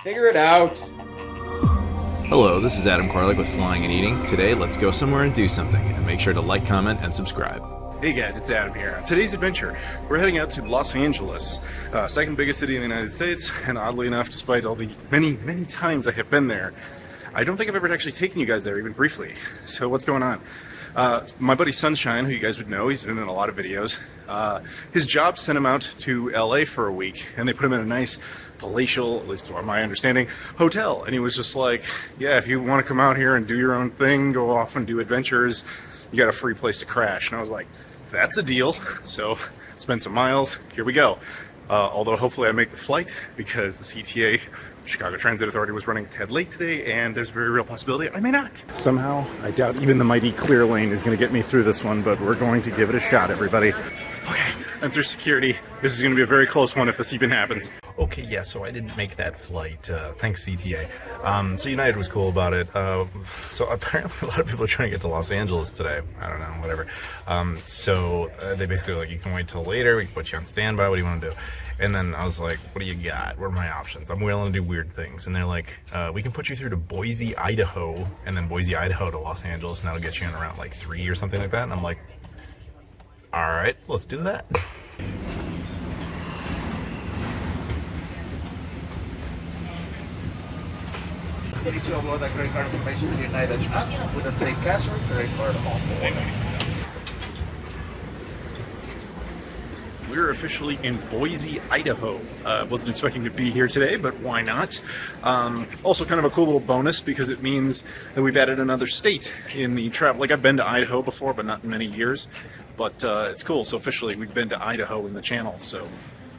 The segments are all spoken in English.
Figure it out. Hello, this is Adam Koralik with Flying and Eating. Today, let's go somewhere and do something, and make sure to like, comment, and subscribe. Hey guys, it's Adam here. On today's adventure, we're heading out to Los Angeles, second biggest city in the United States, and oddly enough, despite all the many times I have been there, I don't think I've ever actually taken you guys there, even briefly. So what's going on? My buddy Sunshine, who you guys would know, he's been in a lot of videos, his job sent him out to LA for a week, and they put him in a nice palatial, at least to my understanding, hotel. And he was just like, yeah, if you want to come out here and do your own thing, go off and do adventures, you got a free place to crash. And I was like, that's a deal. So spend some miles, here we go. Although hopefully I make the flight, because the CTA, Chicago Transit Authority, was running a tad late today, and there's a very real possibility I may not. Somehow, I doubt even the mighty clear lane is going to get me through this one, but we're going to give it a shot, everybody. Okay, I'm through security. This is going to be a very close one if this even happens. Okay, yeah, so I didn't make that flight, thanks CTA. So United was cool about it. So apparently a lot of people are trying to get to Los Angeles today. I don't know, whatever. So they basically were like, you can wait till later, we can put you on standby, what do you want to do? And then I was like, what do you got? What are my options? I'm willing to do weird things. And they're like, we can put you through to Boise, Idaho, and then Boise, Idaho to Los Angeles, and that'll get you in around like 3 or something like that. And I'm like, all right, let's do that. You need to upload that credit card information to the United app with a take cash or credit card on board. We're officially in Boise, Idaho. Wasn't expecting to be here today, but why not? Also kind of a cool little bonus, because it means that we've added another state in the travel. Like, I've been to Idaho before, but not in many years. But it's cool. So officially we've been to Idaho in the channel, so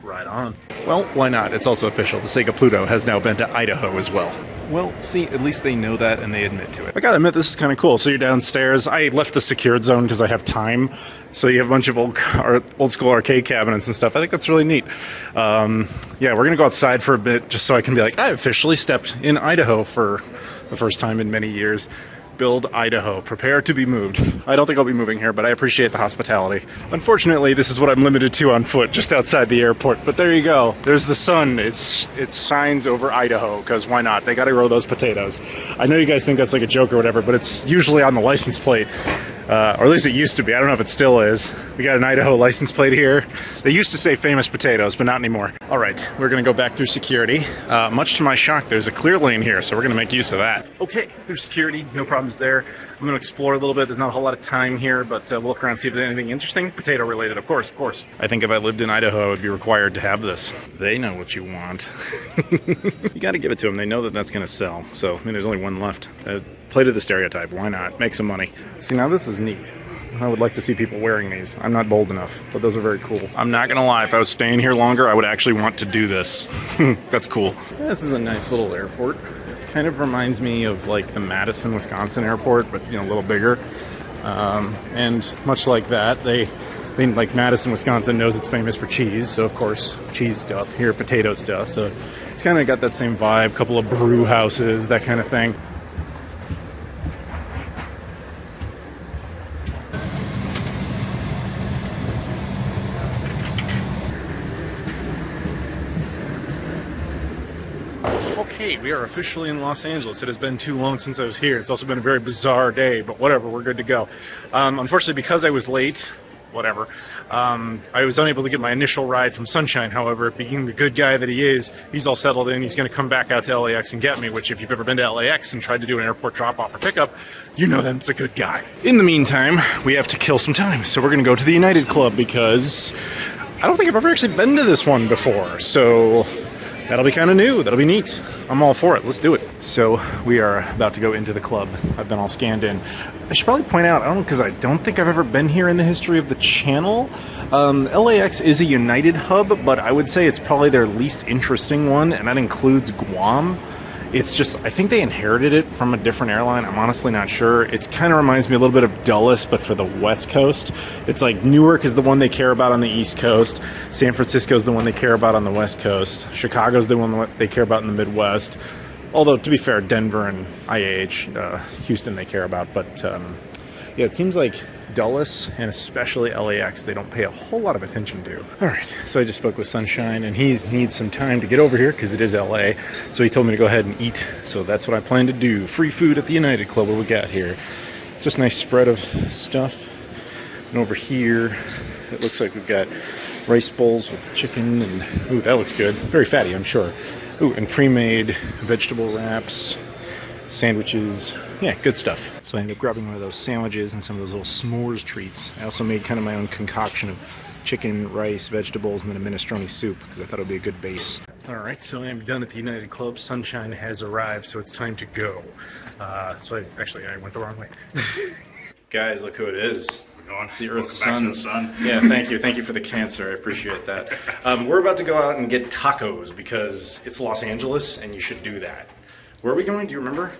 right on. Well, why not? It's also official. The Sega Pluto has now been to Idaho as well. Well, see, at least they know that and they admit to it. I gotta admit, this is kind of cool. So you're downstairs. I left the secured zone because I have time. So you have a bunch of old school arcade cabinets and stuff. I think that's really neat. Yeah, we're gonna go outside for a bit just so I can be like, I officially stepped in Idaho for the first time in many years. Build Idaho. Prepare to be moved. I don't think I'll be moving here, but I appreciate the hospitality. Unfortunately, this is what I'm limited to on foot, just outside the airport. But there you go. There's the sun. It shines over Idaho, because why not? They gotta grow those potatoes. I know you guys think that's like a joke or whatever, but it's usually on the license plate. Or at least it used to be. I don't know if it still is. We got an Idaho license plate here. They used to say famous potatoes, but not anymore. All right, we're gonna go back through security. Much to my shock, there's a clear lane here, so we're gonna make use of that. Okay, through security, no problems there. I'm gonna explore a little bit. There's not a whole lot of time here, but we'll look around and see if there's anything interesting. Potato related, of course. I think if I lived in Idaho, I would be required to have this. They know what you want. You gotta give it to them. They know that that's gonna sell. So, I mean, there's only one left. Play to the stereotype. Why not? Make some money. See, now this is neat. I would like to see people wearing these. I'm not bold enough, but those are very cool. I'm not gonna lie, if I was staying here longer, I would actually want to do this. That's cool. This is a nice little airport. Kind of reminds me of like the Madison, Wisconsin airport, but you know, a little bigger. And much like that, they like Madison, Wisconsin knows it's famous for cheese, so of course cheese stuff. Here, potato stuff. So it's kind of got that same vibe. Couple of brew houses, that kind of thing. Okay, we are officially in Los Angeles. It has been too long since I was here. It's also been a very bizarre day, but whatever, we're good to go. Unfortunately, because I was late, whatever, I was unable to get my initial ride from Sunshine. However, being the good guy that he is, he's all settled in. He's going to come back out to LAX and get me, which if you've ever been to LAX and tried to do an airport drop-off or pickup, you know that's a good guy. In the meantime, we have to kill some time. So we're going to go to the United Club because I don't think I've ever actually been to this one before. So that'll be kind of new. That'll be neat. I'm all for it. Let's do it. So we are about to go into the club. I've been all scanned in. I should probably point out, because I don't think I've ever been here in the history of the channel. LAX is a United hub, but I would say it's probably their least interesting one, and that includes Guam. It's just, I think they inherited it from a different airline. I'm honestly not sure. It kind of reminds me a little bit of Dulles, but for the West Coast. It's like Newark is the one they care about on the East Coast. San Francisco is the one they care about on the West Coast. Chicago's the one they care about in the Midwest. Although, to be fair, Denver and IAH, Houston they care about. But, yeah, it seems like Dulles and especially LAX, they don't pay a whole lot of attention to. All right, so I just spoke with Sunshine, and he needs some time to get over here because it is LA. So he told me to go ahead and eat. So that's what I plan to do. Free food at the United Club. What we got here? Just a nice spread of stuff. And over here, it looks like we've got rice bowls with chicken, and ooh, that looks good. Very fatty, I'm sure. Ooh, and pre-made vegetable wraps, sandwiches. Yeah, good stuff. So I ended up grabbing one of those sandwiches and some of those little s'mores treats. I also made kind of my own concoction of chicken, rice, vegetables, and then a minestrone soup because I thought it would be a good base. All right, so I am done at the United Club. Sunshine has arrived, so it's time to go. I went the wrong way. Guys, look who it is. The Earth's sun. Yeah, thank you. Thank you for the cancer. I appreciate that. We're about to go out and get tacos because it's Los Angeles and you should do that. Where are we going? Do you remember?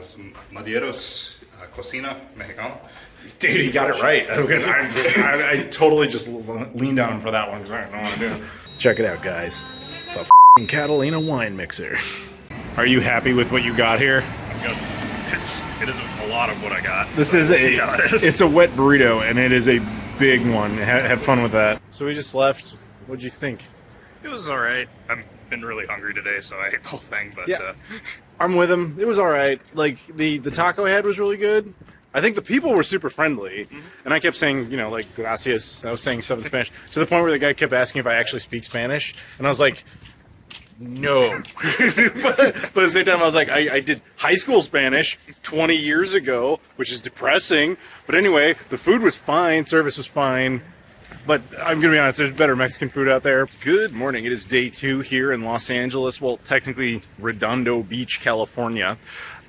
Some Madieros, Cocina Mexicana. Dude, he got it right. I totally just leaned down for that one because I don't know what to do. Check it out, guys. The f***ing Catalina wine mixer. Are you happy with what you got here? It is a lot of what I got. It's a wet burrito, and it is a big one. Have fun with that. So we just left. What'd you think? It was all right. I've been really hungry today, so I ate the whole thing. But yeah, I'm with him. It was all right. Like the taco head was really good. I think the people were super friendly, and I kept saying, you know, like gracias. I was saying stuff in Spanish to the point where the guy kept asking if I actually speak Spanish, and I was like, no. but at the same time, I was like, I did high school Spanish 20 years ago, which is depressing. But anyway, the food was fine, service was fine. But I'm going to be honest, there's better Mexican food out there. Good morning. It is day 2 here in Los Angeles. Well, technically, Redondo Beach, California.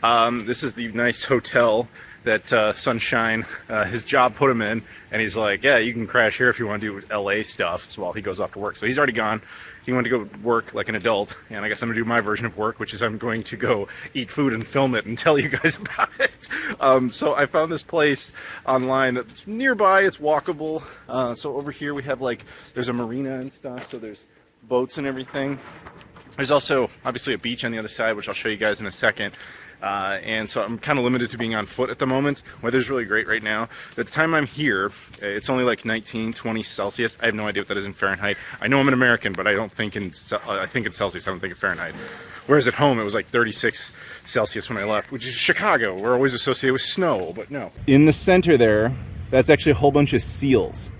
This is the nice hotel that Sunshine, his job put him in. And he's like, yeah, you can crash here if you want to do LA stuff. So while he goes off to work. So he's already gone. He wanted to go work like an adult, and I guess I'm going to do my version of work, which is I'm going to go eat food and film it and tell you guys about it. So I found this place online that's nearby. It's walkable. So over here we have there's a marina and stuff, so there's boats and everything. There's also obviously a beach on the other side, which I'll show you guys in a second. And so I'm kind of limited to being on foot at the moment. Weather's really great right now. At the time I'm here, it's only like 19, 20 Celsius. I have no idea what that is in Fahrenheit. I know I'm an American, but I think in Celsius. I don't think in Fahrenheit. Whereas at home, it was like 36 Celsius when I left, which is Chicago. We're always associated with snow, but no. In the center there, that's actually a whole bunch of seals.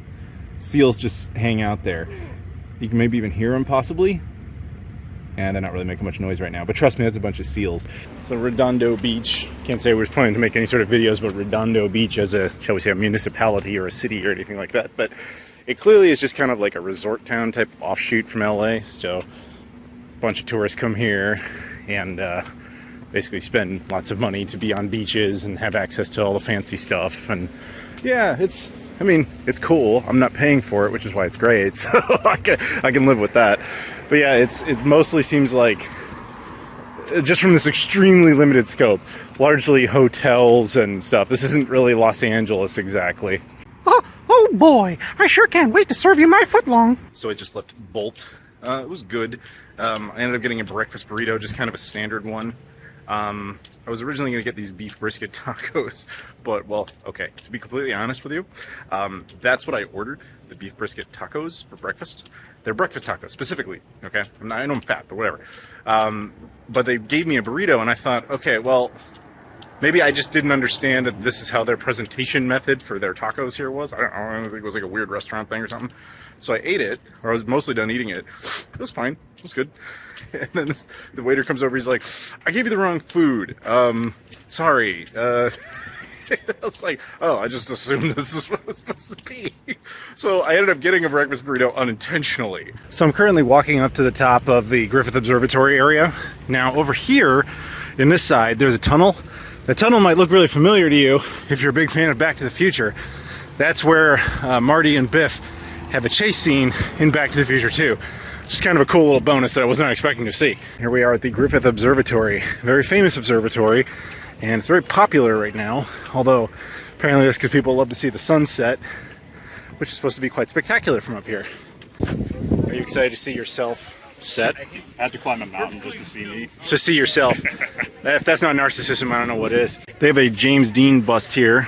Seals just hang out there. You can maybe even hear them, possibly. And they're not really making much noise right now, but trust me, that's a bunch of seals. So Redondo Beach, can't say we're planning to make any sort of videos about Redondo Beach as a, shall we say, a municipality or a city or anything like that, but it clearly is just kind of like a resort town type of offshoot from LA. So a bunch of tourists come here and basically spend lots of money to be on beaches and have access to all the fancy stuff. And yeah, it's cool. I'm not paying for it, which is why it's great. So I can live with that. But yeah, it mostly seems like, just from this extremely limited scope, largely hotels and stuff. This isn't really Los Angeles exactly. Oh boy, I sure can't wait to serve you my footlong. So I just left Bolt. It was good. I ended up getting a breakfast burrito, just kind of a standard one. I was originally going to get these beef brisket tacos, but, well, okay, to be completely honest with you, that's what I ordered, the beef brisket tacos for breakfast. They're breakfast tacos, specifically, okay? I know I'm fat, but whatever. But they gave me a burrito, and I thought, okay, well, maybe I just didn't understand that this is how their presentation method for their tacos here was. I don't know, I think it was like a weird restaurant thing or something. So I ate it, or I was mostly done eating it. It was fine, it was good. And then the waiter comes over, he's like, I gave you the wrong food. Sorry. I was like, oh, I just assumed this is what it's supposed to be. So I ended up getting a breakfast burrito unintentionally. So I'm currently walking up to the top of the Griffith Observatory area. Now over here, in this side, there's a tunnel. The tunnel might look really familiar to you if you're a big fan of Back to the Future. That's where Marty and Biff have a chase scene in Back to the Future 2. Just kind of a cool little bonus that I was not expecting to see. Here we are at the Griffith Observatory, very famous observatory, and it's very popular right now, although apparently that's because people love to see the sunset, which is supposed to be quite spectacular from up here. Are you excited to see yourself set? I had to climb a mountain just to see me. To see yourself. If that's not narcissism, I don't know what is. They have a James Dean bust here.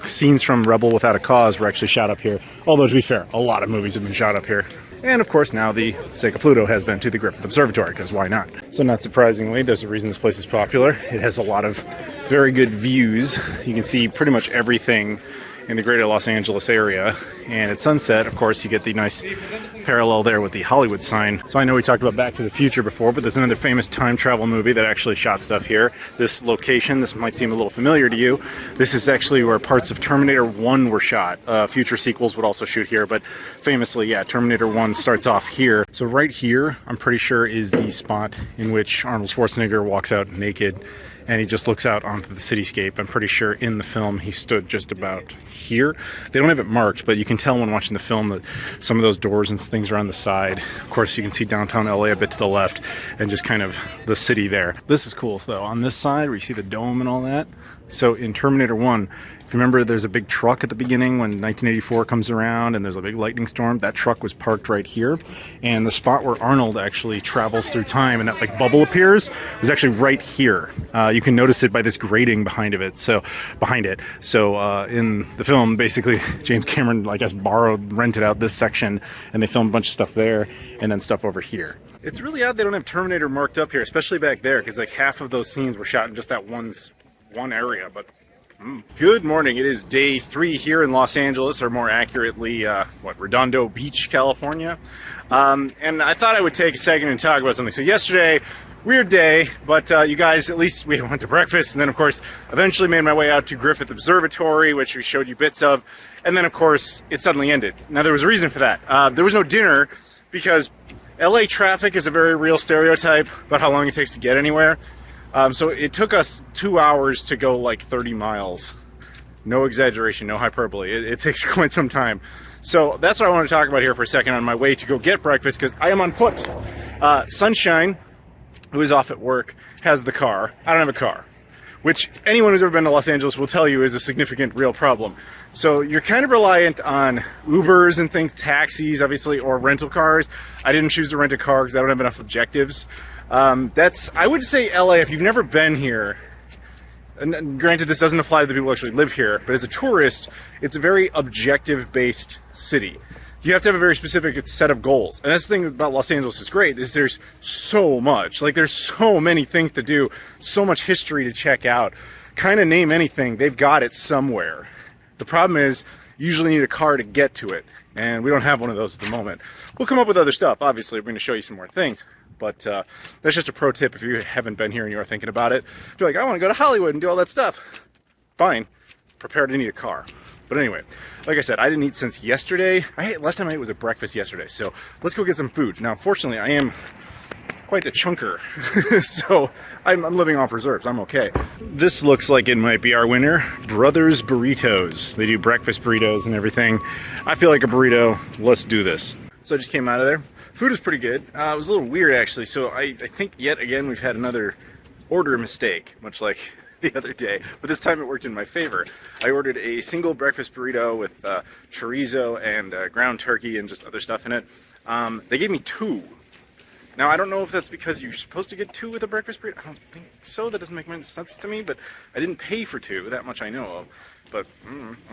Scenes from Rebel Without a Cause were actually shot up here. Although, to be fair, a lot of movies have been shot up here. And of course, now the Seika Pluto has been to the Griffith Observatory, because why not? So not surprisingly, there's a reason this place is popular. It has a lot of very good views. You can see pretty much everything in the greater Los Angeles area. And at sunset, of course, you get the nice parallel there with the Hollywood sign. So I know we talked about Back to the Future before, but there's another famous time travel movie that actually shot stuff here. This location, this might seem a little familiar to you. This is actually where parts of Terminator 1 were shot. Future sequels would also shoot here, but famously, yeah, Terminator 1 starts off here. So right here, I'm pretty sure is the spot in which Arnold Schwarzenegger walks out naked and he just looks out onto the cityscape. I'm pretty sure in the film he stood just about here. They don't have it marked, but you can tell when watching the film that some of those doors and things are on the side. Of course, you can see downtown LA a bit to the left and just kind of the city there. This is cool, though. On this side where you see the dome and all that. So in Terminator 1, if you remember, there's a big truck at the beginning when 1984 comes around and there's a big lightning storm. That truck was parked right here. And the spot where Arnold actually travels through time and that like bubble appears was actually right here. You can notice it by this grating behind it. So in the film, basically, James Cameron, I guess, rented out this section and they filmed a bunch of stuff there and then stuff over here. It's really odd they don't have Terminator marked up here, especially back there, because like half of those scenes were shot in just that one area, but Good morning. It is day 3 here in Los Angeles, or more accurately, Redondo Beach, California. And I thought I would take a second and talk about something. So yesterday, weird day, but you guys, at least we went to breakfast, and then of course, eventually made my way out to Griffith Observatory, which we showed you bits of, and then of course, it suddenly ended. Now there was a reason for that. There was no dinner, because LA traffic is a very real stereotype about how long it takes to get anywhere. So it took us 2 hours to go like 30 miles. No exaggeration, no hyperbole. It takes quite some time. So that's what I want to talk about here for a second on my way to go get breakfast, because I am on foot. Sunshine, who is off at work, has the car. I don't have a car, which anyone who's ever been to Los Angeles will tell you is a significant real problem. So you're kind of reliant on Ubers and things, taxis, obviously, or rental cars. I didn't choose to rent a car because I don't have enough objectives. I would say LA, if you've never been here, and granted this doesn't apply to the people who actually live here, but as a tourist, it's a very objective-based city. You have to have a very specific set of goals. And that's the thing about Los Angeles is great, is there's so much. Like, there's so many things to do, so much history to check out. Kind of name anything, they've got it somewhere. The problem is, you usually need a car to get to it, and we don't have one of those at the moment. We'll come up with other stuff. Obviously, we're going to show you some more things. But that's just a pro tip if you haven't been here and you are thinking about it. If you're like, I want to go to Hollywood and do all that stuff. Fine. Prepare to need a car. But anyway, like I said, I didn't eat since yesterday. Last time I ate was at breakfast yesterday. So let's go get some food. Now, unfortunately, I am quite a chunker. So I'm living off reserves. I'm okay. This looks like it might be our winner. Brothers Burritos. They do breakfast burritos and everything. I feel like a burrito. Let's do this. So I just came out of there. Food was pretty good. It was a little weird, actually. So I think, yet again, we've had another order mistake, much like the other day. But this time it worked in my favor. I ordered a single breakfast burrito with chorizo and ground turkey and just other stuff in it. They gave me 2. Now, I don't know if that's because you're supposed to get 2 with a breakfast burrito. I don't think so. That doesn't make much sense to me, but I didn't pay for 2. That much I know of. But,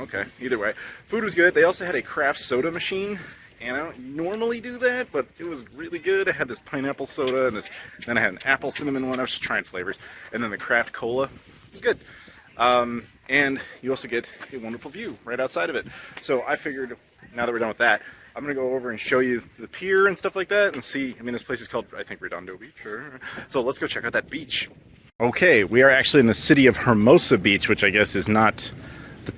okay. Either way. Food was good. They also had a craft soda machine. And I don't normally do that, but it was really good. I had this pineapple soda, and then I had an apple cinnamon one. I was just trying flavors. And then the craft cola. It was good. And you also get a wonderful view right outside of it. So I figured, now that we're done with that, I'm going to go over and show you the pier and stuff like that and see. I mean, this place is called, I think, Redondo Beach. So let's go check out that beach. Okay, we are actually in the city of Hermosa Beach, which I guess is not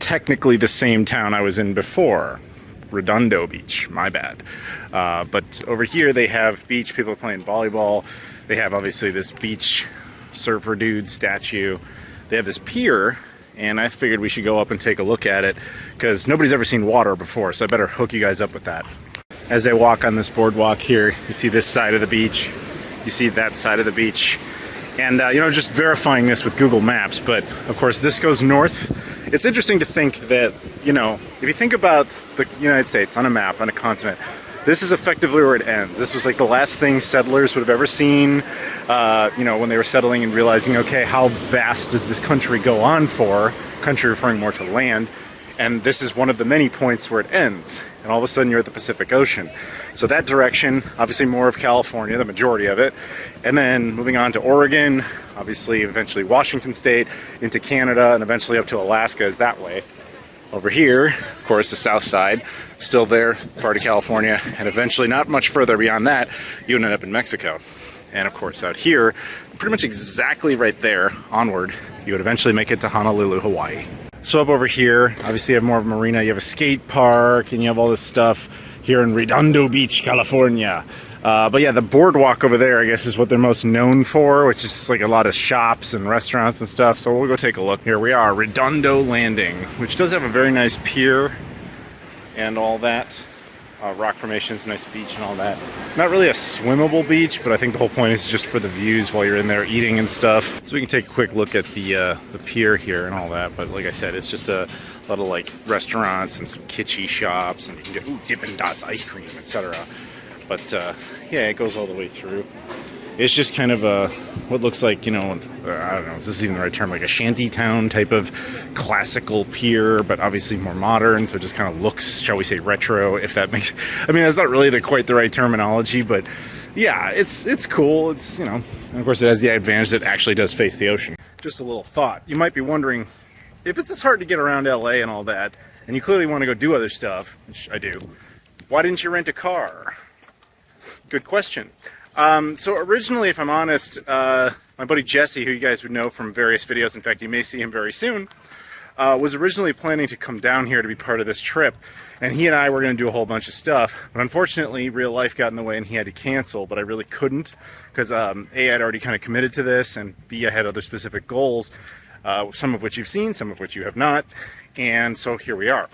technically the same town I was in before. Redondo Beach, my bad. But over here they have beach, people playing volleyball. They have obviously this beach surfer dude statue. They have this pier, and I figured we should go up and take a look at it because nobody's ever seen water before, so I better hook you guys up with that. As I walk on this boardwalk here, you see this side of the beach, you see that side of the beach. And, you know, just verifying this with Google Maps, but of course this goes north. It's interesting to think that, you know, if you think about the United States on a map, on a continent, this is effectively where it ends. This was like the last thing settlers would have ever seen, you know, when they were settling and realizing, okay, how vast does this country go on for? Country referring more to land. And this is one of the many points where it ends. And all of a sudden you're at the Pacific Ocean. So that direction, obviously more of California, the majority of it. And then moving on to Oregon, obviously eventually Washington State, into Canada, and eventually up to Alaska is that way. Over here, of course, the south side, still there, part of California. And eventually, not much further beyond that, you would end up in Mexico. And of course, out here, pretty much exactly right there, onward, you would eventually make it to Honolulu, Hawaii. So up over here, obviously you have more of a marina, you have a skate park, and you have all this stuff here in Redondo Beach, California. But yeah, the boardwalk over there, I guess, is what they're most known for, which is just like a lot of shops and restaurants and stuff. So we'll go take a look. Here we are, Redondo Landing, which does have a very nice pier and all that. Rock formations, nice beach and all that. Not really a swimmable beach, but I think the whole point is just for the views while you're in there eating and stuff. So we can take a quick look at the pier here and all that. But like I said, it's just a lot of like restaurants and some kitschy shops, and you can get Dippin' Dots ice cream, etc. But yeah, it goes all the way through. It's just kind of a, what looks like, you know, I don't know if this is even the right term, like a shanty town type of classical pier, but obviously more modern, so it just kind of looks, shall we say, retro, if that makes, I mean, that's not really quite the right terminology, but yeah, it's cool. It's, you know, and of course it has the advantage that it actually does face the ocean. Just a little thought. You might be wondering, if it's this hard to get around LA and all that, and you clearly want to go do other stuff, which I do, why didn't you rent a car? Good question. So originally, if I'm honest, my buddy Jesse, who you guys would know from various videos, in fact you may see him very soon, was originally planning to come down here to be part of this trip, and he and I were going to do a whole bunch of stuff, but unfortunately real life got in the way and he had to cancel, but I really couldn't, because A, I'd already kind of committed to this, and B, I had other specific goals, some of which you've seen, some of which you have not, and so here we are.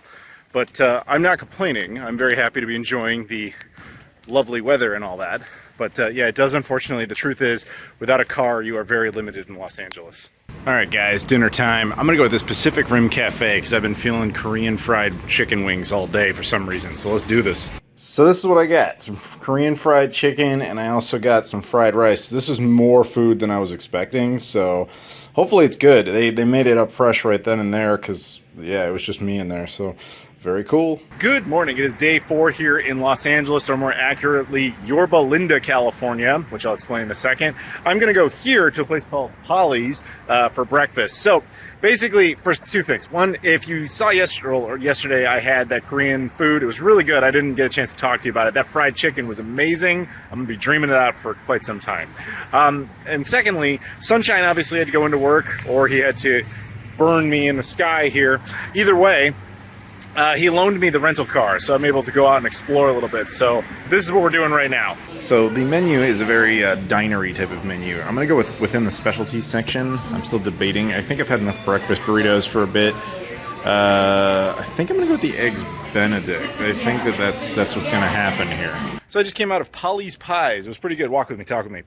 But I'm not complaining. I'm very happy to be enjoying the lovely weather and all that. But yeah, it does, unfortunately, the truth is, without a car, you are very limited in Los Angeles. All right, guys, dinner time. I'm gonna go with this Pacific Rim Cafe because I've been feeling Korean fried chicken wings all day for some reason, so let's do this. So this is what I got, some Korean fried chicken, and I also got some fried rice. This is more food than I was expecting, so hopefully it's good. They made it up fresh right then and there because, yeah, it was just me in there, so very cool. Good morning. It is day 4 here in Los Angeles, or more accurately, Yorba Linda, California, which I'll explain in a second. I'm going to go here to a place called Polly's for breakfast. So basically, first, 2 things. One, if you saw yesterday, I had that Korean food. It was really good. I didn't get a chance to talk to you about it. That fried chicken was amazing. I'm going to be dreaming it out for quite some time. And secondly, Sunshine obviously had to go into work, or he had to burn me in the sky here. Either way, he loaned me the rental car, so I'm able to go out and explore a little bit. So this is what we're doing right now. So the menu is a very dinery type of menu. I'm going to go within the specialties section. I'm still debating. I think I've had enough breakfast burritos for a bit. I think I'm going to go with the Eggs Benedict. I think that's what's going to happen here. So I just came out of Polly's Pies. It was pretty good. Walk with me, talk with me.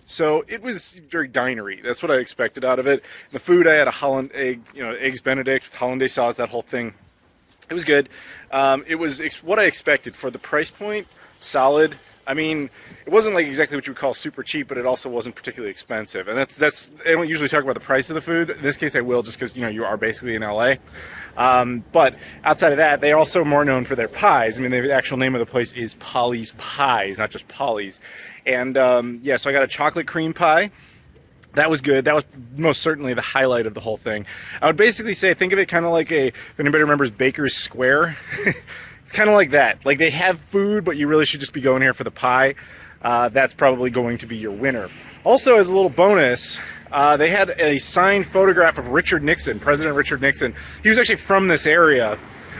So it was very dinery. That's what I expected out of it. The food, I had a Holland egg, Eggs Benedict with hollandaise sauce, that whole thing. It was good. It was what I expected for the price point. Solid. I mean, it wasn't like exactly what you would call super cheap, but it also wasn't particularly expensive. And that's I don't usually talk about the price of the food. In this case, I will, just because you are basically in LA. But outside of that, they are also more known for their pies. I mean, the actual name of the place is Polly's Pies, not just Polly's. And yeah, so I got a chocolate cream pie. That was good. That was most certainly the highlight of the whole thing. I would basically say, think of it kind of like if anybody remembers Baker's Square, it's kind of like that. Like, they have food, but you really should just be going here for the pie. That's probably going to be your winner. Also, as a little bonus, they had a signed photograph of Richard Nixon, President Richard Nixon. He was actually from this area,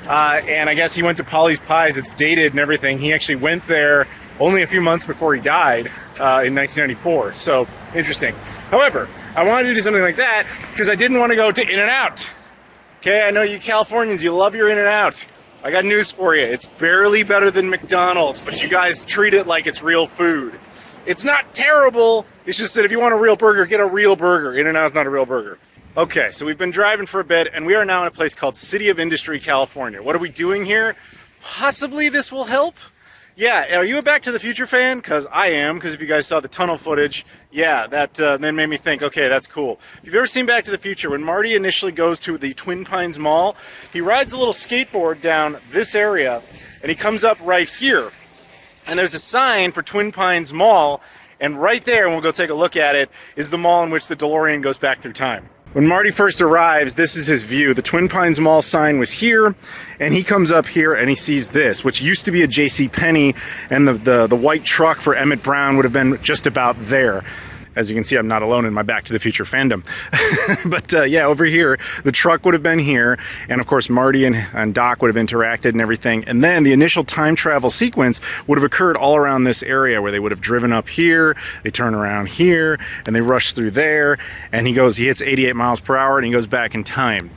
and I guess he went to Polly's Pies. It's dated and everything. He actually went there only a few months before he died in 1994. So, interesting. However, I wanted to do something like that because I didn't want to go to In-N-Out. Okay, I know you Californians, you love your In-N-Out. I got news for you. It's barely better than McDonald's, but you guys treat it like it's real food. It's not terrible. It's just that if you want a real burger, get a real burger. In-N-Out's not a real burger. Okay, so we've been driving for a bit, and we are now in a place called City of Industry, California. What are we doing here? Possibly this will help. Yeah, are you a Back to the Future fan? Because I am, because if you guys saw the tunnel footage, yeah, that then made me think, okay, that's cool. If you've ever seen Back to the Future, when Marty initially goes to the Twin Pines Mall, he rides a little skateboard down this area, and he comes up right here. And there's a sign for Twin Pines Mall, and right there, and we'll go take a look at it, is the mall in which the DeLorean goes back through time. When Marty first arrives, this is his view. The Twin Pines Mall sign was here, and he comes up here and he sees this, which used to be a JCPenney, and the white truck for Emmett Brown would have been just about there. As you can see, I'm not alone in my Back to the Future fandom. But yeah, over here, the truck would have been here, and of course Marty and Doc would have interacted and everything, and then the initial time travel sequence would have occurred all around this area where they would have driven up here, they turn around here, and they rush through there, and he hits 88 miles per hour, and he goes back in time.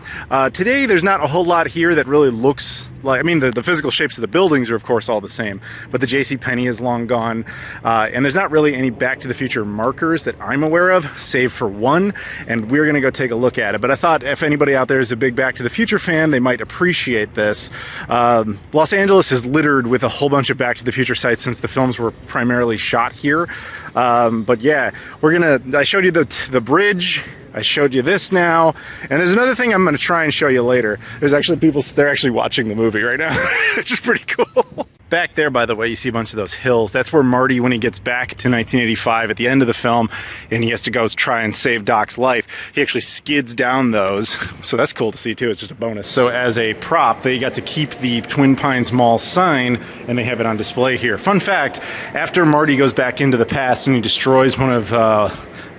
Today, there's not a whole lot here that really looks like, I mean, the physical shapes of the buildings are of course all the same, but the JCPenney is long gone, and there's not really any Back to the Future markers that I'm aware of, save for one, and we're gonna go take a look at it. But I thought if anybody out there is a big Back to the Future fan, they might appreciate this. Los Angeles is littered with a whole bunch of Back to the Future sites since the films were primarily shot here. But yeah, I showed you the bridge, I showed you this now, and there's another thing I'm going to try and show you later. There's actually they're actually watching the movie right now, which is pretty cool. Back there, by the way, you see a bunch of those hills. That's where Marty, when he gets back to 1985 at the end of the film, and he has to go try and save Doc's life, he actually skids down those. So that's cool to see too, it's just a bonus. So as a prop, they got to keep the Twin Pines Mall sign, and they have it on display here. Fun fact, after Marty goes back into the past and he destroys one of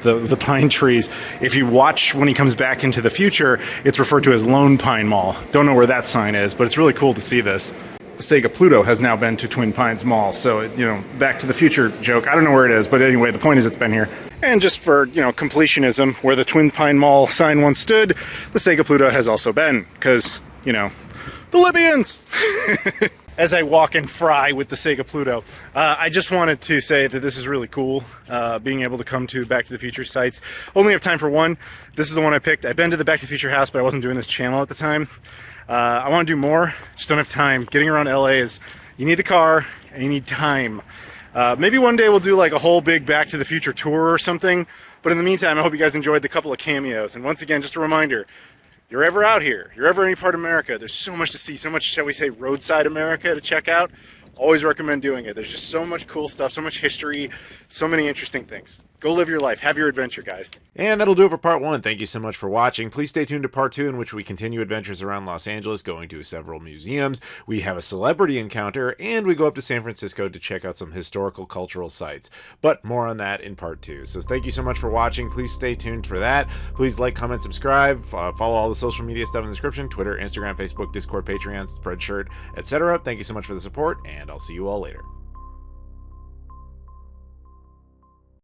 the pine trees, if you watch when he comes back into the future, it's referred to as Lone Pine Mall. Don't know where that sign is, but it's really cool to see this. Sega Pluto has now been to Twin Pines Mall, so, you know, Back to the Future joke, I don't know where it is, but anyway, the point is it's been here. And just for, you know, completionism, where the Twin Pine Mall sign once stood, the Sega Pluto has also been, because, you know, the Libyans! As I walk and fry with the Sega Pluto, I just wanted to say that this is really cool, being able to come to Back to the Future sites. Only have time for one. This is the one I picked. I've been to the Back to the Future house, but I wasn't doing this channel at the time. I want to do more, just don't have time. Getting around LA is, you need the car, and you need time. Maybe one day we'll do like a whole big Back to the Future tour or something, but in the meantime, I hope you guys enjoyed the couple of cameos. And once again, just a reminder, you're ever out here, you're ever any part of America, there's so much to see, so much, shall we say, roadside America to check out. Always recommend doing it. There's just so much cool stuff, so much history, so many interesting things. Go live your life. Have your adventure, guys. And that'll do it for part 1. Thank you so much for watching. Please stay tuned to part 2, in which we continue adventures around Los Angeles, going to several museums. We have a celebrity encounter, and we go up to San Francisco to check out some historical cultural sites. But more on that in part 2. So thank you so much for watching. Please stay tuned for that. Please like, comment, subscribe. Follow all the social media stuff in the description. Twitter, Instagram, Facebook, Discord, Patreon, Spreadshirt, etc. Thank you so much for the support, and I'll see you all later.